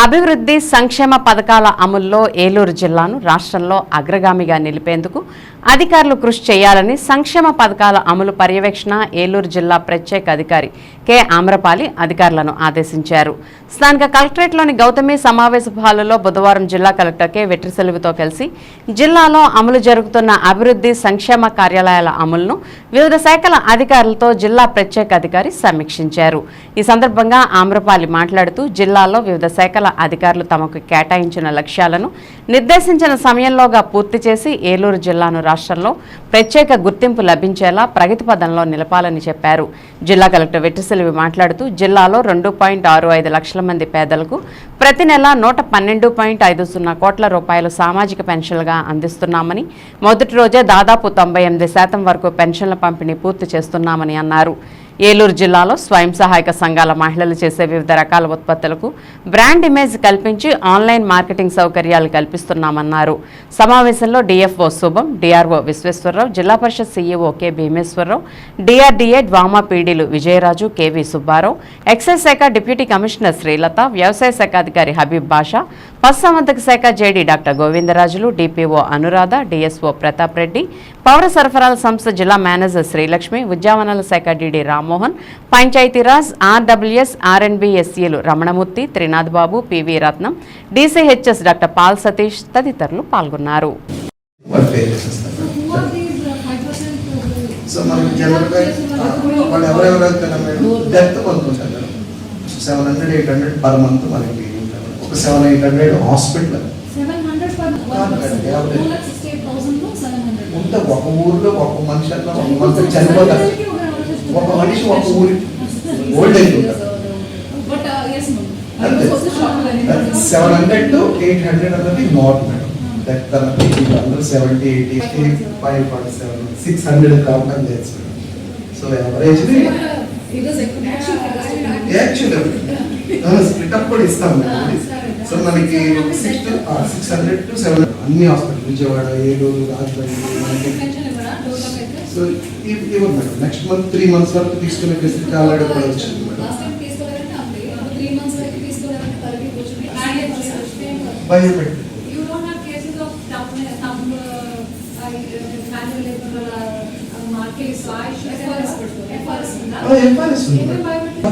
అభివృద్ధి సంక్షేమ పథకాల అమల్లో ఏలూరు జిల్లాను రాష్ట్రంలో అగ్రగామిగా నిలిపేందుకు అధికారులు కృషి చేయాలని సంక్షేమ పథకాల అమలు పర్యవేక్షణ ఏలూరు జిల్లా ప్రత్యేక అధికారి కె ఆమ్రపాలి అధికారులను ఆదేశించారు. స్థానిక కలెక్టరేట్లోని గౌతమి సమావేశ హాలులో బుధవారం జిల్లా కలెక్టర్ కె వెట్రిసెల్వితో కలిసి జిల్లాలో అమలు జరుగుతున్న అభివృద్ధి సంక్షేమ కార్యాలయాల అమలును వివిధ శాఖల అధికారులతో జిల్లా ప్రత్యేక అధికారి సమీక్షించారు. ఈ సందర్భంగా ఆమ్రపాలి మాట్లాడుతూ జిల్లాలో వివిధ శాఖల అధికారులు తమకు కేటాయించిన లక్ష్యాలను నిర్దేశించిన సమయంలోగా పూర్తి చేసి ఏలూరు జిల్లాను రాష్ట్రంలో ప్రత్యేక గుర్తింపు లభించేలా ప్రగతి పథంలో నిలపాలని చెప్పారు. జిల్లా కలెక్టర్ వెట్రిసెల్వి మాట్లాడుతూ జిల్లాలో 2.65 లక్షల మంది పేదలకు ప్రతి నెల 112.50 కోట్ల రూపాయలు సామాజిక పెన్షన్లుగా అందిస్తున్నామని, మొదటి రోజే దాదాపు 98% వరకు పెన్షన్ల పంపిణీ పూర్తి చేస్తున్నామని అన్నారు. ఏలూరు జిల్లాలో స్వయం సహాయక సంఘాల మహిళలు చేసే వివిధ రకాల ఉత్పత్తులకు బ్రాండ్ ఇమేజ్ కల్పించి ఆన్లైన్ మార్కెటింగ్ సౌకర్యాలు కల్పిస్తున్నామన్నారు. సమావేశంలో DFO Shubham, DRO Visweswararao, Zilla Parishad CEO K Bhimeswararao, DRDA DWMA పీడీలు విజయరాజు, కెవి సుబ్బారావు, ఎక్సైజ్ శాఖ డిప్యూటీ కమిషనర్ శ్రీలత, వ్యవసాయ శాఖ అధికారి హబీబ్ బాషా, పశుసంవర్ధక శాఖ JD doctor Govindarajulu, DPO Anuradha, DSO Pratap Reddy, పౌర సరఫరాల సంస్థ జిల్లా మేనేజర్ శ్రీలక్ష్మి, ఉద్యానవనాల శాఖ డిడి రామ్మోహన్, పంచాయతీరాజ్, ఆర్డబ్ల్యూఎస్, ఆర్ఎన్బిఎస్ఈలు Ramanamurthy, Trinath Babu, PV Ratnam, DCHS doctor Paul Satish తదితరులు పాల్గొన్నారు. ఒక 700-800 హాస్పిటల్ ఉంటే ఒక ఊర్లో ఒక మనిషి అట్లా ఒక మనిషి చనిపోతారు. ఒక మనిషి ఒక ఊరి ఓల్డ్ ఏజ్ ఉంటారు. 700 to 800 అన్నది నాట్ మేడం. అందరూ 70, 80, 547, 600 కావడం తెలుసు. సో ఎవరేజ్ స్ప్లిట్ అప్ కూడా ఇస్తాం. సో మనకి 600 to 700 అన్ని హాస్పిటల్, విజయవాడ, ఏలూరు, రాజమండ్రి. సో ఇవ్వండి మేడం. నెక్స్ట్ మంత్ 3 months వరకు తీసుకునే ఫెసిలిటీ ఆల్రెడీ కూడా వచ్చింది మేడం. Biometric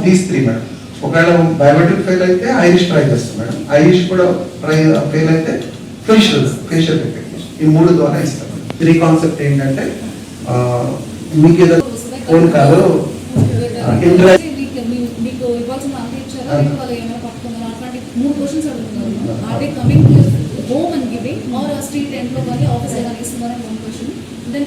these 3 madam. ఒకవేళ బయోమెట్రిక్ ఫెయిల్ అయితే ఐరిష్ ట్రై చేస్తాం మేడం. ఐరిష్ కూడా ఫెయిల్ అయితే ఫేషియల్ రికగ్నిషన్, ఈ 3 ద్వారా ఇస్తాం. 3 కాన్సెప్ట్ ఏంటంటే మీకు ఏదో phone call home and giving or a street end lo gaani office gaani istunnaru one question then